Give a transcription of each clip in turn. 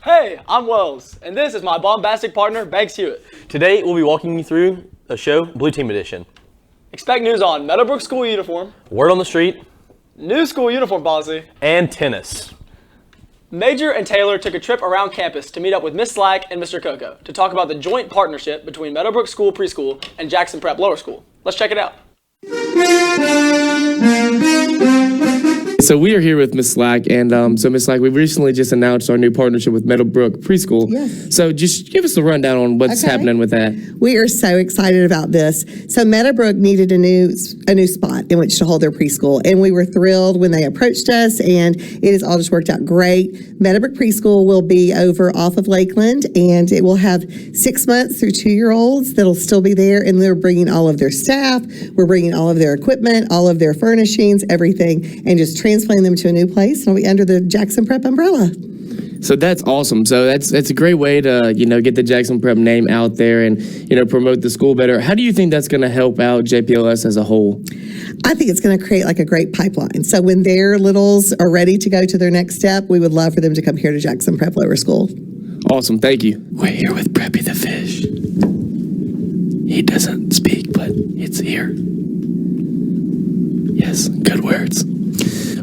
Hey, I'm Wells, and this is my bombastic partner, Banks Hewitt. Today, we'll be walking you through a show, Blue Team Edition. Expect news on Meadowbrook school uniform, Word on the street, new school uniform policy, and tennis. Major and Taylor took a trip around campus to meet up with Miss Slack and Mr. Coco to talk about the joint partnership between Meadowbrook School Preschool and Jackson Prep Lower School. Let's check it out. So we are here with Miss Slack, and so Miss Slack, we've recently just announced our new partnership with Meadowbrook Preschool. Yes. So just give us a rundown on what's happening with that. We are so excited about this. So Meadowbrook needed a new spot in which to hold their preschool, and we were thrilled when they approached us, and it has all just worked out great. Meadowbrook Preschool will be over off of Lakeland, and it will have 6 months through 2-year-olds that'll still be there, and they're bringing all of their staff, we're bringing all of their equipment, all of their furnishings, everything, and just transplanting them to a new place, and it'll be under the Jackson Prep umbrella. So that's awesome. So that's a great way to, get the Jackson Prep name out there and, promote the school better. How do you think that's going to help out JPLS as a whole? I think it's going to create like a great pipeline. So when their littles are ready to go to their next step, we would love for them to come here to Jackson Prep Lower School. Awesome. Thank you. We're here with Preppy the Fish. He doesn't speak, but it's here. Yes, good words.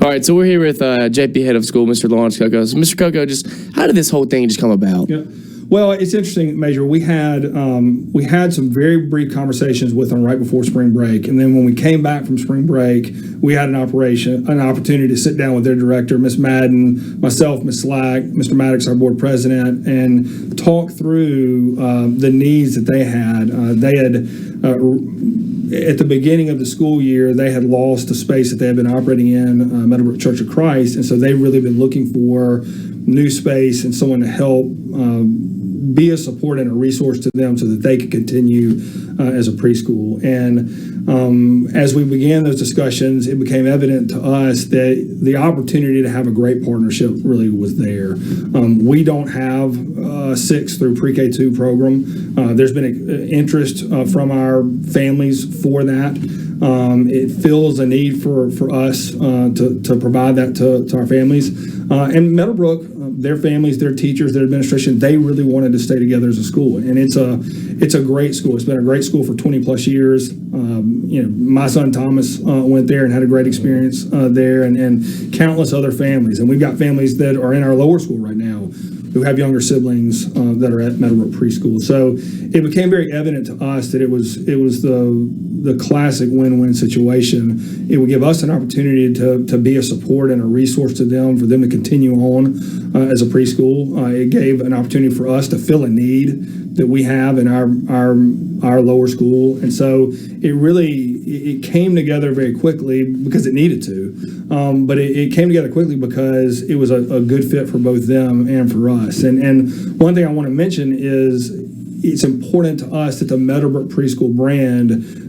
All right, so we're here with JP Head of School, Mr. Lawrence Coco. So, Mr. Coco, just how did this whole thing just come about? Yeah. Well, it's interesting, Major. We had some very brief conversations with them right before spring break, and then when we came back from spring break, we had an opportunity to sit down with their director, Miss Madden, myself, Miss Slack, Mr. Maddox, our board president, and talk through the needs that they had. At the beginning of the school year, they had lost the space that they had been operating in, Meadowbrook Church of Christ, and so they've really been looking for new space and someone to help be a support and a resource to them so that they could continue as a preschool. And as we began those discussions, it became evident to us that the opportunity to have a great partnership really was there. We don't have a 6 through pre-K2 program. There's been an interest from our families for that. It fills a need for us to provide that to our families. And Meadowbrook, their families, their teachers, their administration, they really wanted to stay together as a school. And it's a great school. It's been a great school for 20 plus years. My son Thomas went there and had a great experience there, and countless other families. And we've got families that are in our lower school right now who have younger siblings that are at Meadowbrook Preschool. So it became very evident to us that it was the classic win-win situation. It would give us an opportunity to be a support and a resource to them, for them to continue on as a preschool. It gave an opportunity for us to fill a need that we have in our lower school. And so it came together very quickly because it needed to. But it came together quickly because it was a good fit for both them and for us. And one thing I want to mention is it's important to us that the Meadowbrook Preschool brand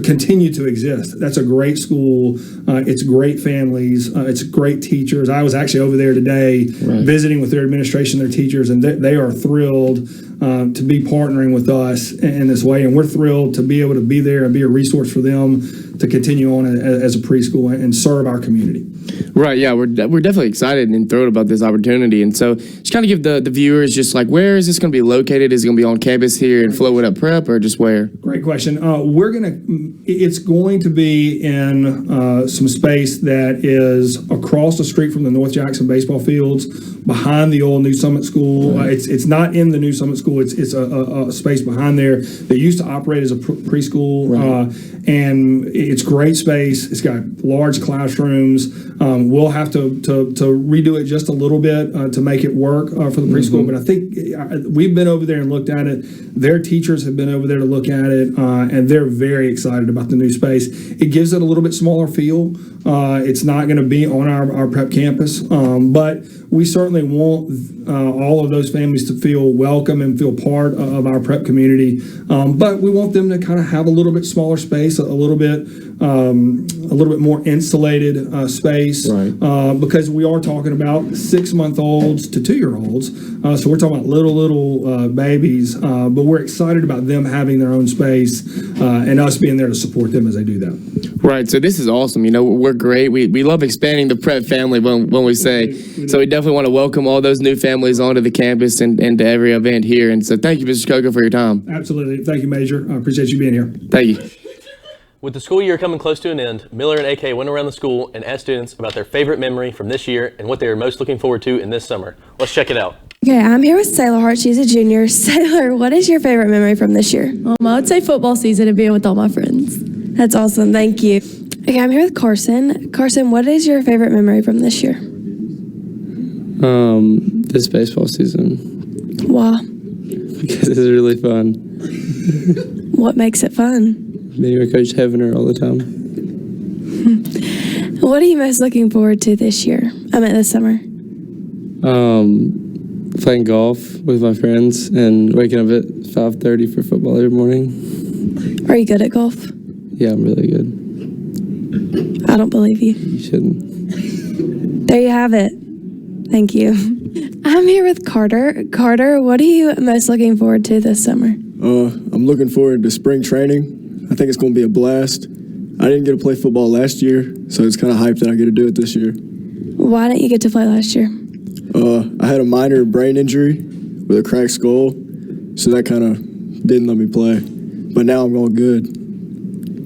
continue to exist. That's a great school. It's great families. It's great teachers. I was actually over there today visiting with their administration, their teachers, and they are thrilled to be partnering with us in this way. And we're thrilled to be able to be there and be a resource for them to continue on as a preschool and serve our community. Right, yeah, we're definitely excited and thrilled about this opportunity. And so just kind of give the viewers just like, where is this going to be located? Is it going to be on campus here in Flowood Up Prep, or just where? Great question. It's going to be in some space that is across the street from the North Jackson baseball fields, behind the old New Summit School. It's not in the New Summit School. It's a space behind there that used to operate as a preschool. And it's great space. It's got large classrooms. We'll have to redo it just a little bit to make it work for the preschool. But I think we've been over there and looked at it. Their teachers have been over there to look at it, and they're very excited about the new space. It gives it a little bit smaller feel. It's not going to be on our prep campus, but we certainly want all of those families to feel welcome and feel part of our prep community. But we want them to kind of have a little bit smaller space, a little bit more insulated space, because we are talking about 6-month-olds to 2-year-olds. So we're talking about little babies, but we're excited about them having their own space and us being there to support them as they do that. Right, so this is awesome. You know, we're great. We love expanding the prep family when we say. So we definitely want to welcome all those new families onto the campus and to every event here. And so thank you, Mr. Coco, for your time. Absolutely. Thank you, Major. I appreciate you being here. Thank you. With the school year coming close to an end, Miller and AK went around the school and asked students about their favorite memory from this year and what they are most looking forward to in this summer. Let's check it out. Okay, I'm here with Sailor Heart. She's a junior. Sailor, what is your favorite memory from this year? I would say football season and being with all my friends. That's awesome. Thank you. Okay, I'm here with Carson. Carson, what is your favorite memory from this year? This baseball season. Wow. Because it's really fun. What makes it fun? Being with Coach Heavener all the time. What are you most looking forward to this year? This summer. Playing golf with my friends and waking up at 5:30 for football every morning. Are you good at golf? Yeah, I'm really good. I don't believe you. You shouldn't. There you have it. Thank you. I'm here with Carter. Carter, what are you most looking forward to this summer? I'm looking forward to spring training. I think it's going to be a blast. I didn't get to play football last year, so it's kind of hyped that I get to do it this year. Why didn't you get to play last year? I had a minor brain injury with a cracked skull, so that kind of didn't let me play. But now I'm all good.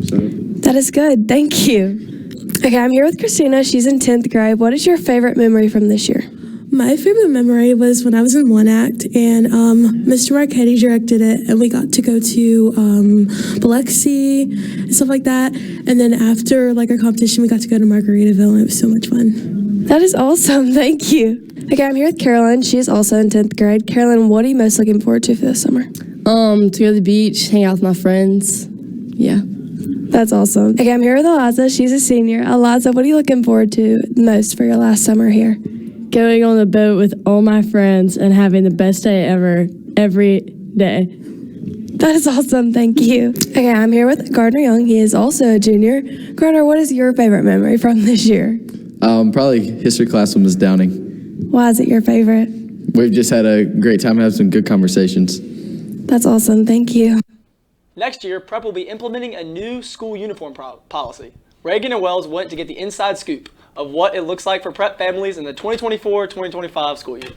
So. That is good. Thank you. Okay, I'm here with Christina. She's in 10th grade. What is your favorite memory from this year? My favorite memory was when I was in one act and Mr. Marchetti directed it and we got to go to Biloxi and stuff like that. And then after our competition, we got to go to Margaritaville and it was so much fun. That is awesome. Thank you. Okay, I'm here with Carolyn. She's also in 10th grade. Carolyn, what are you most looking forward to for this summer? To go to the beach, hang out with my friends. Yeah. That's awesome. Okay, I'm here with Eliza. She's a senior. Eliza, what are you looking forward to most for your last summer here? Going on the boat with all my friends and having the best day ever every day. That is awesome. Thank you. Okay, I'm here with Gardner Young. He is also a junior. Gardner, what is your favorite memory from this year? Probably history class with Ms. Downing. Why is it your favorite? We've just had a great time, have some good conversations. That's awesome. Thank you. Next year, Prep will be implementing a new school uniform policy. Reagan and Wells went to get the inside scoop of what it looks like for Prep families in the 2024-2025 school year.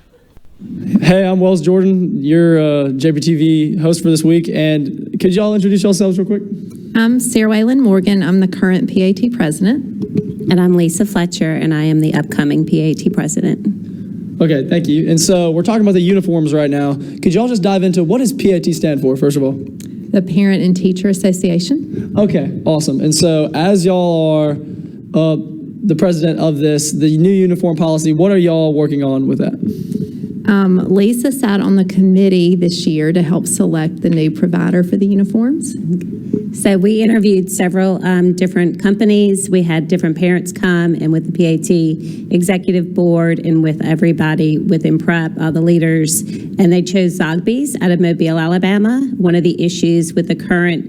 Hey, I'm Wells Jordan, your JPTV host for this week, and could y'all introduce yourselves real quick? I'm Sarah Wayland Morgan. I'm the current PAT president. And I'm Lisa Fletcher, and I am the upcoming PAT president. Okay, thank you. And so we're talking about the uniforms right now. Could y'all just dive into what does PAT stand for, first of all? The Parent and Teacher Association. Okay, awesome. And so as y'all are the president of this, the new uniform policy, what are y'all working on with that? Lisa sat on the committee this year to help select the new provider for the uniforms. So we interviewed several different companies. We had different parents come, and with the PAT executive board and with everybody within Prep, all the leaders, and they chose Zogby's out of Mobile, Alabama. One of the issues with the current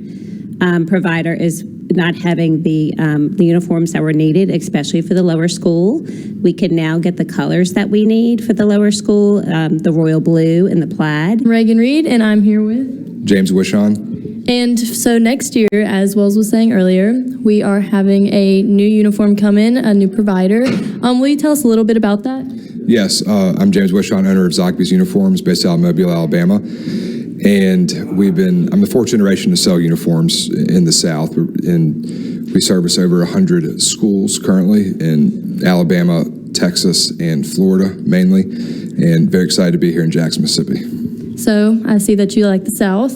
provider is not having the uniforms that were needed, especially for the lower school. We can now get the colors that we need for the lower school, the royal blue and the plaid. Reagan Reed, and I'm here with James Wishon. And so next year, as Wells was saying earlier, we are having a new uniform come in, a new provider. Will you tell us a little bit about that? Yes, I'm James Wishon, owner of Zogby's Uniforms, based out of Mobile, Alabama. And I'm the fourth generation to sell uniforms in the South, and we service over 100 schools currently in Alabama, Texas, and Florida mainly, and very excited to be here in Jackson, Mississippi. So I see that you like the South.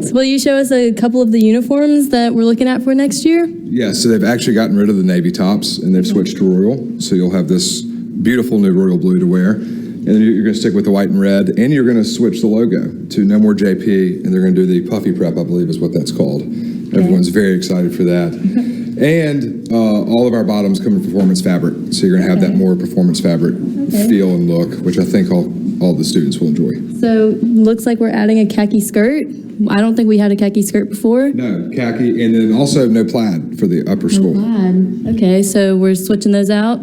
So will you show us a couple of the uniforms that we're looking at for next year? Yes, so they've actually gotten rid of the navy tops, and they've switched to royal, so you'll have this beautiful new royal blue to wear. And then you're going to stick with the white and red, and you're going to switch the logo to no more JP, and they're going to do the puffy prep, I believe is what that's called. Okay. Everyone's very excited for that. And all of our bottoms come in performance fabric, so you're going to have that more performance fabric feel and look, which I think all the students will enjoy. So looks like we're adding a khaki skirt. I don't think we had a khaki skirt before. No, khaki, and then also no plaid for the upper school. Plaid. Okay, so we're switching those out.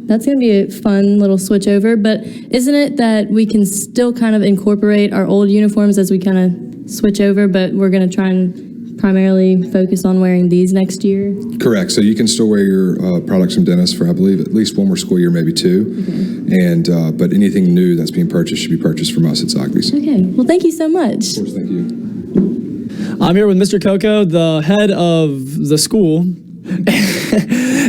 That's going to be a fun little switch over, but isn't it that we can still kind of incorporate our old uniforms as we kind of switch over, but we're going to try and primarily focus on wearing these next year? Correct. So you can still wear your products from Dennis for, I believe, at least one more school year, maybe two. Okay. And but anything new that's being purchased should be purchased from us at Zogby's. Okay. Well, thank you so much. Of course, thank you. I'm here with Mr. Coco, the head of the school.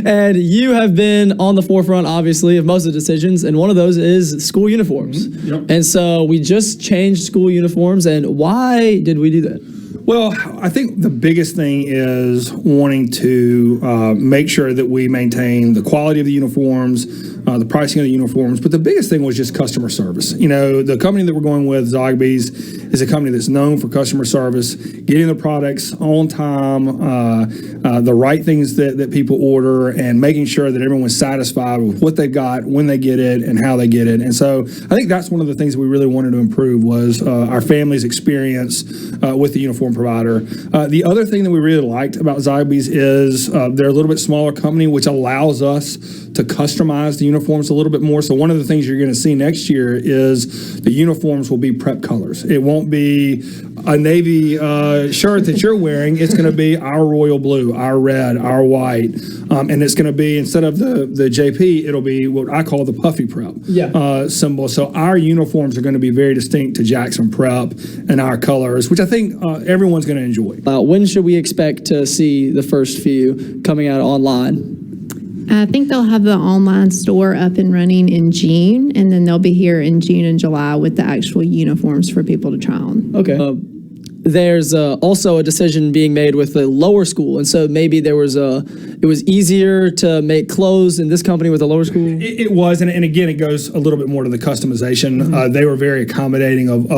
And you have been on the forefront, obviously, of most of the decisions, and one of those is school uniforms. Yep. And so we just changed school uniforms, and why did we do that? Well, I think the biggest thing is wanting to make sure that we maintain the quality of the uniforms, the pricing of the uniforms, but the biggest thing was just customer service. You know, the company that we're going with, Zogby's, is a company that's known for customer service, getting the products on time, the right things that people order, and making sure that everyone's satisfied with what they've got, when they get it, and how they get it. And so I think that's one of the things that we really wanted to improve was our family's experience with the uniform provider. The other thing that we really liked about Zogby's is they're a little bit smaller company, which allows us to customize the uniforms a little bit more. So one of the things you're going to see next year is the uniforms will be prep colors. It won't be a navy shirt that you're wearing. It's going to be our royal blue, our red, our white, and it's going to be, instead of the JP, it'll be what I call the puffy prep symbol. So our uniforms are going to be very distinct to Jackson Prep and our colors, which I think everyone's going to enjoy. When should we expect to see the first few coming out online? I think they'll have the online store up and running in June, and then they'll be here in June and July with the actual uniforms for people to try on. Okay. There's also a decision being made with the lower school, and so maybe it was easier to make clothes in this company with the lower school? It was, and again, it goes a little bit more to the customization. They were very accommodating of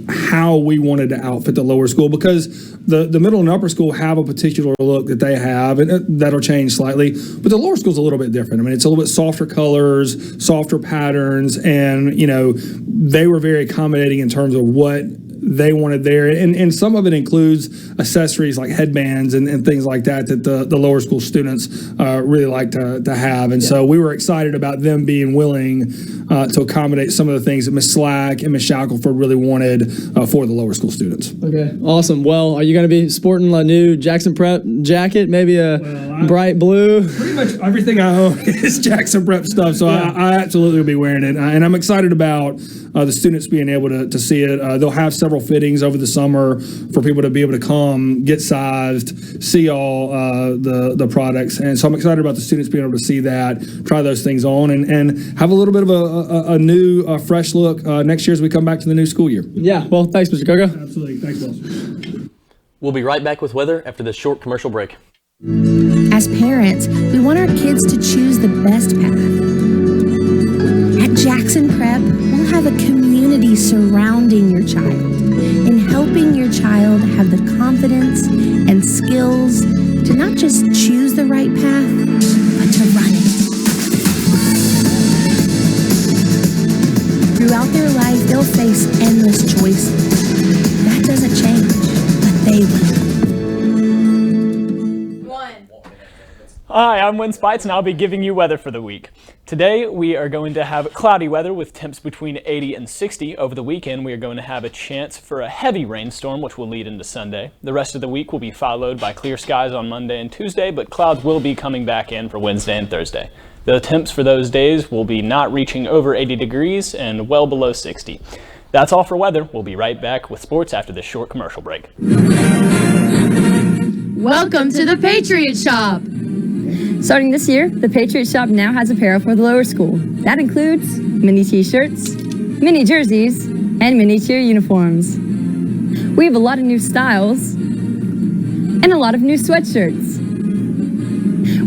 how we wanted to outfit the lower school, because the middle and upper school have a particular look that they have, and that'll change slightly, but the lower school's a little bit different. I mean, it's a little bit softer colors, softer patterns, and, you know, they were very accommodating in terms of what they wanted there, and some of it includes accessories like headbands and things like that the lower school students really like to have, and so we were excited about them being willing to accommodate some of the things that Ms. Slack and Ms. Shackelford really wanted for the lower school students. Okay, awesome. Well, are you going to be sporting a new Jackson Prep jacket, maybe a bright blue? Pretty much everything I own is Jackson Prep stuff, so I absolutely will be wearing it, and I'm excited about the students being able to see it. They'll have several fittings over the summer for people to be able to come, get sized, see all the products, and so I'm excited about the students being able to see that, try those things on, and have a little bit of a new, fresh look next year as we come back to the new school year. Yeah, well, thanks, Mr. Coco. Absolutely. Thanks, boss. We'll be right back with weather after this short commercial break. As parents, we want our kids to choose the best path. At Jackson Prep, we'll have a community surrounding your child and helping your child have the confidence and skills to not just choose the right path, but to run it. Throughout their life, they'll face endless choices. That doesn't change, but they will. Hi, I'm Win Spites, and I'll be giving you weather for the week. Today, we are going to have cloudy weather with temps between 80 and 60. Over the weekend, we are going to have a chance for a heavy rainstorm, which will lead into Sunday. The rest of the week will be followed by clear skies on Monday and Tuesday, but clouds will be coming back in for Wednesday and Thursday. The temps for those days will be not reaching over 80 degrees and well below 60. That's all for weather. We'll be right back with sports after this short commercial break. Welcome to the Patriot Shop. Starting this year, the Patriot Shop now has apparel for the lower school. That includes mini t-shirts, mini jerseys, and mini cheer uniforms. We have a lot of new styles and a lot of new sweatshirts.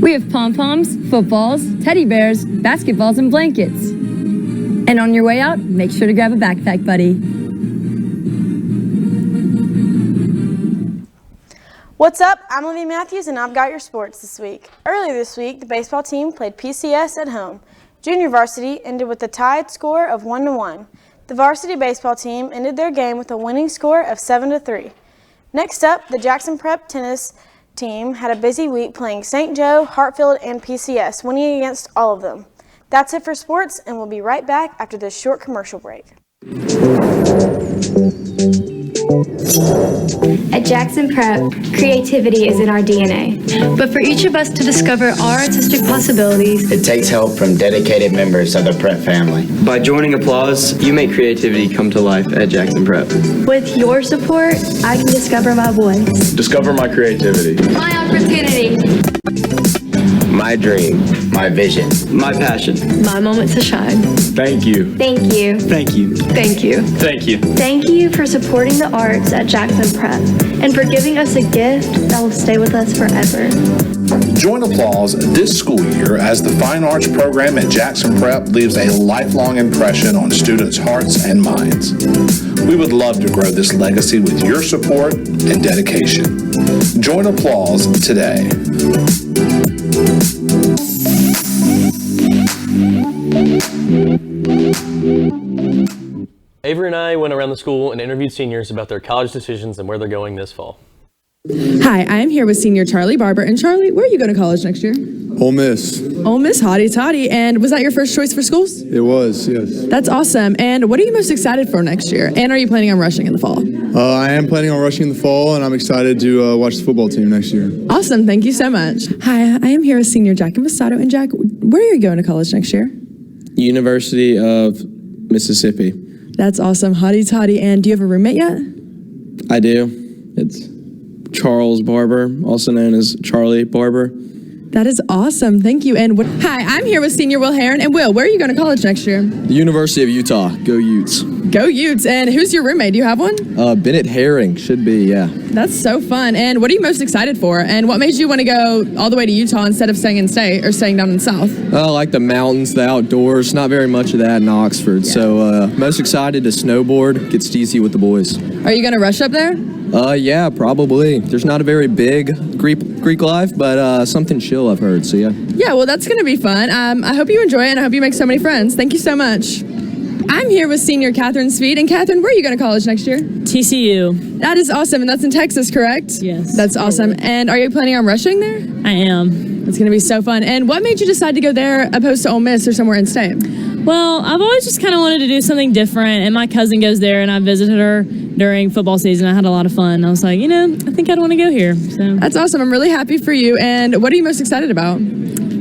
We have pom-poms, footballs, teddy bears, basketballs, and blankets. And on your way out, make sure to grab a backpack buddy. What's up? I'm Olivia Matthews, and I've got your sports this week. Earlier this week, the baseball team played PCS at home. Junior varsity ended with a tied score of 1-1. The varsity baseball team ended their game with a winning score of 7-3. Next up, the Jackson Prep tennis team had a busy week playing St. Joe, Hartfield, and PCS, winning against all of them. That's it for sports, and we'll be right back after this short commercial break. At Jackson Prep, creativity is in our DNA. But for each of us to discover our artistic possibilities, it takes help from dedicated members of the Prep family. By joining Applause, you make creativity come to life at Jackson Prep. with your support, I can discover my voice, Discover my creativity. my opportunity, My dream, my vision, my passion. my moment to shine. Thank you. Thank you. Thank you. Thank you. Thank you. Thank you for supporting the arts at Jackson Prep and for giving us a gift that will stay with us forever. Join Applause this school year as the Fine Arts program at Jackson Prep leaves a lifelong impression on students' hearts and minds. We would love to grow this legacy with your support and dedication. Join Applause today. Avery and I went around the school and interviewed seniors about their college decisions and where they're going this fall. Hi, I am here with senior Charlie Barber. And Charlie, where are you going to college next year? Ole Miss. Ole Miss, hotty toddy. And was that your first choice for schools? It was, yes. That's awesome. And what are you most excited for next year? And are you planning on rushing in the fall? I am planning on rushing in the fall, and I'm excited to watch the football team next year. Awesome. Thank you so much. Hi, I am here with senior Jack Invasato. And Jack, where are you going to college next year? University of Mississippi. That's awesome. Hotty toddy. And do you have a roommate yet? I do. It's Charles Barber, also known as Charlie Barber. That is awesome. Thank you. And hi, I'm here with senior Will Heron. And Will, where are you going to college next year? The University of Utah. Go Utes. Go Utes. And who's your roommate? Do you have one? Bennett Herring. Should be, yeah. That's so fun. And what are you most excited for? And what made you want to go all the way to Utah instead of staying in state or staying down in the south? I like the mountains, the outdoors. Not very much of that in Oxford. Yeah. So most excited to snowboard. Get steezy with the boys. Are you going to rush up there? Yeah, probably. There's not a very big Greek life, but something chill I've heard. So yeah. Yeah, well, that's going to be fun. I hope you enjoy it, and I hope you make so many friends. Thank you so much. I'm here with senior Catherine Speed. And Catherine, where are you going to college next year? TCU. That is awesome, and that's in Texas, correct? Yes. That's awesome. And are you planning on rushing there? I am. It's going to be so fun. And what made you decide to go there opposed to Ole Miss or somewhere in state? Well, I've always just kind of wanted to do something different, and my cousin goes there, and I visited her during football season. I had a lot of fun. I was like, I think I'd want to go here. So that's awesome. I'm really happy for you. And what are you most excited about?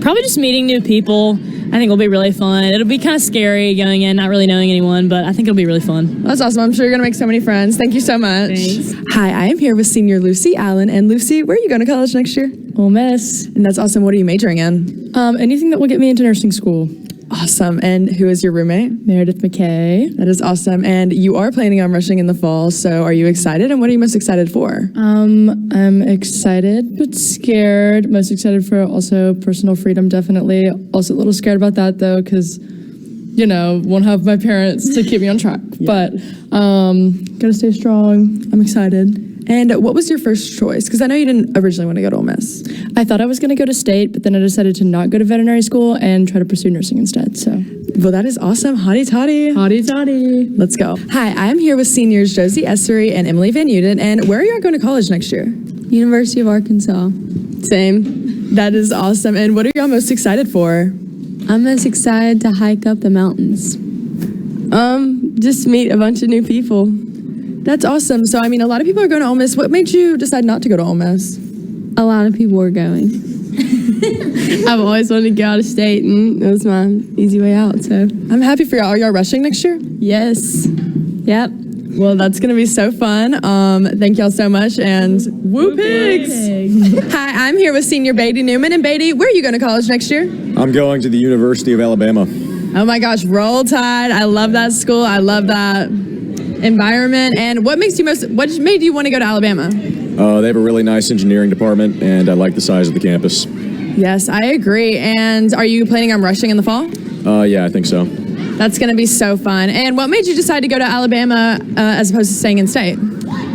Probably just meeting new people. I think it'll be really fun. It'll be kind of scary going in, not really knowing anyone, but I think it'll be really fun. That's awesome. I'm sure you're going to make so many friends. Thank you so much. Thanks. Hi, I am here with senior Lucy Allen. And Lucy, where are you going to college next year? Ole Miss. And that's awesome. What are you majoring in? Anything that will get me into nursing school. Awesome. And who is your roommate? Meredith McKay. That is awesome. And you are planning on rushing in the fall, so are you excited? And what are you most excited for? I'm excited but scared. Most excited for also personal freedom, definitely. Also a little scared about that though, because won't have my parents to keep me on track. Yeah. But gotta stay strong. I'm excited. And what was your first choice? Because I know you didn't originally want to go to Ole Miss. I thought I was going to go to state, but then I decided to not go to veterinary school and try to pursue nursing instead. So, well, that is awesome. Hotty toddy. Hotty toddy. Let's go. Hi, I am here with seniors Josie Essery and Emily Van Uden. And where are you going to college next year? University of Arkansas. Same. That is awesome. And what are y'all most excited for? I'm most excited to hike up the mountains. Just meet a bunch of new people. That's awesome. So, a lot of people are going to Ole Miss. What made you decide not to go to Ole Miss? A lot of people were going. I've always wanted to get out of state, and it was my easy way out. So I'm happy for y'all. Are y'all rushing next year? Yes. Yep. Well, that's going to be so fun. Thank y'all so much, and woo pigs! Hi, I'm here with senior Beatty Newman. And Beatty, where are you going to college next year? I'm going to the University of Alabama. Oh my gosh, Roll Tide. I love that school. I love that environment. And what made you want to go to Alabama? They have a really nice engineering department, and I like the size of the campus. Yes, I agree. And are you planning on rushing in the fall? Yeah, I think so. That's going to be so fun. And what made you decide to go to Alabama as opposed to staying in state?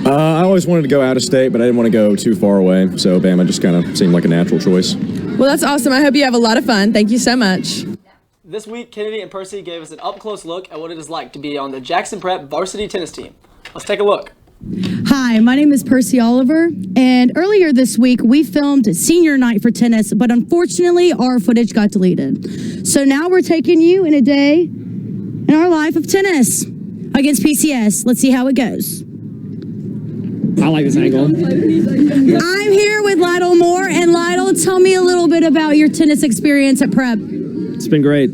I always wanted to go out of state, but I didn't want to go too far away, so Bama just kind of seemed like a natural choice. Well, that's awesome. I hope you have a lot of fun. Thank you so much. This week, Kennedy and Percy gave us an up-close look at what it is like to be on the Jackson Prep varsity tennis team. Let's take a look. Hi, my name is Percy Oliver, and earlier this week we filmed senior night for tennis, but unfortunately our footage got deleted. So now we're taking you in a day in our life of tennis against PCS. Let's see how it goes. I like this angle. I'm here with Lytle Moore, and Lytle, tell me a little bit about your tennis experience at Prep. It's been great.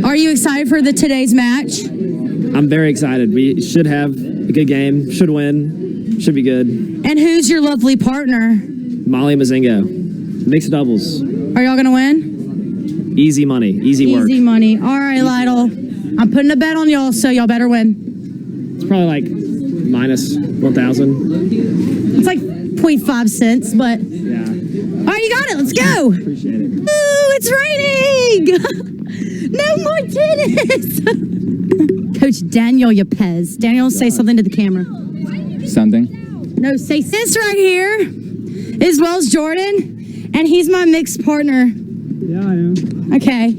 Are you excited for today's match? I'm very excited. We should have a good game. Should win. Should be good. And who's your lovely partner? Molly Mazingo. Mixed doubles. Are y'all gonna win? Easy money. Easy work. Easy money. All right, Lytle. I'm putting a bet on y'all, so y'all better win. It's probably like minus 1,000. It's like 0.5 cents, but. Yeah. All right, you got it. Let's go. Appreciate it. Ooh, it's raining. No more tennis. Coach Daniel Yepez. Daniel, say something to the camera. Something. No, say this right here is Wells Jordan, and he's my mixed partner. Yeah, I am. Okay.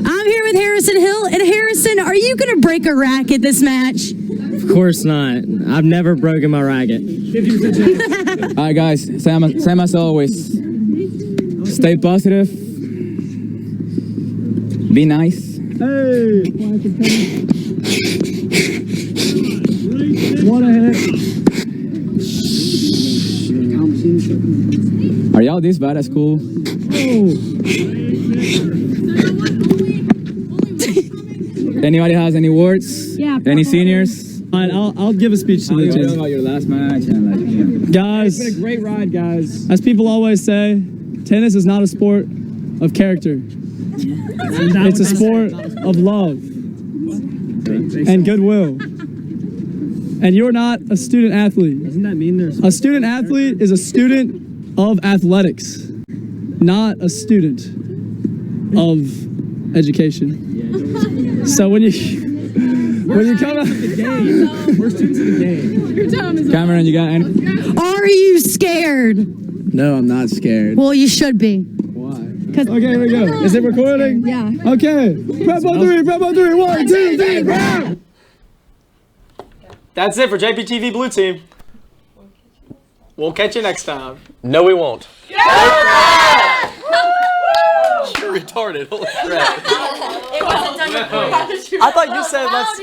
I'm here with Harrison Hill, and Harrison, are you going to break a racket this match? Of course not. I've never broken my racket. All right, guys. Same as always. Stay positive. Be nice. Hey! What a hit. Are y'all this bad at school? Anybody has any words? Yeah. Any seniors? All right, I'll give a speech to the team. About your last match and Guys, it's been a great ride, guys. as people always say, tennis is not a sport of character. It's a sport of love and goodwill. And you're not a student athlete. Doesn't that mean there's a student athlete is a student of athletics, not a student of education. So when you come out the game, we're students of the game. Cameron, you got any? Are you scared? No, I'm not scared. Well, you should be. Why? Okay, here we go. Is it recording? Yeah. Okay. Prep on three. 1, 2, 3, prep! That's it for JPTV Blue Team. We'll catch you next time. No, we won't. Yeah! You're retarded. Holy crap. It wasn't done before. I thought you said let's